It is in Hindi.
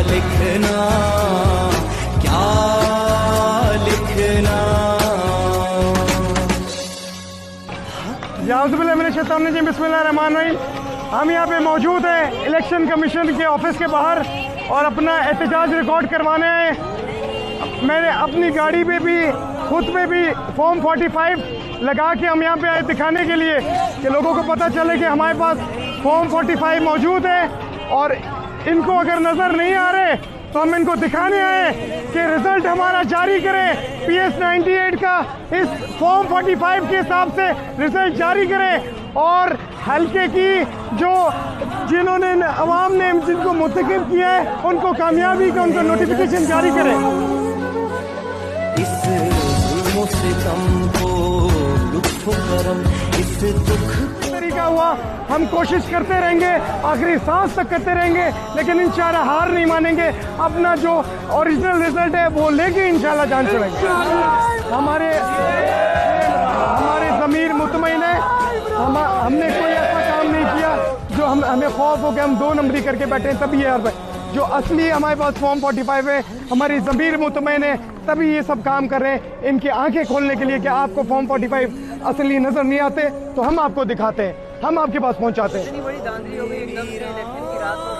लिखना, क्या लिखना। बिस्मिल्लाहिर्रहमानिर्रहीम। हम यहाँ पे मौजूद हैं इलेक्शन कमीशन के ऑफिस के बाहर और अपना एहतजाज रिकॉर्ड करवाने आए। मैंने अपनी गाड़ी पे भी खुद पे भी फॉर्म 45 लगा के हम यहाँ पे आए दिखाने के लिए कि लोगों को पता चले कि हमारे पास फॉर्म 45 मौजूद है। और इनको अगर नज़र नहीं आ रहे तो हम इनको दिखाने आए कि रिजल्ट हमारा जारी करें, PS 98 का इस फॉर्म 45 के हिसाब से रिजल्ट जारी करें और हल्के की जो जिन्होंने अवाम ने जिनको मुंतखब किया है उनको कामयाबी का उनको नोटिफिकेशन जारी करें। इस जुल्म सितम को लुत्फ करम, इस दुख तरीका हुआ हम कोशिश करते रहेंगे, आखिरी सांस तक करते रहेंगे, लेकिन इंशाल्लाह हार नहीं मानेंगे। अपना जो ओरिजिनल रिजल्ट है वो लेके इंशाल्लाह जान चलेंगे। हमारे ज़मीर मुतमईन है। हमने कोई ऐसा काम नहीं किया जो हमें खौफ हो कि हम 2 नंबरी करके बैठे तभी यार जो असली हमारे पास फॉर्म 45 है, हमारी ज़मीर मुतमईन है, तभी ये सब काम कर रहे हैं। इनकी आंखें खोलने के लिए कि आपको फॉर्म 45 असली नजर नहीं आते तो हम आपको दिखाते हैं, हम आपके पास पहुंचाते हैं। इतनी बड़ी धांधली हो गई एकदम से इलेक्शन की रात को।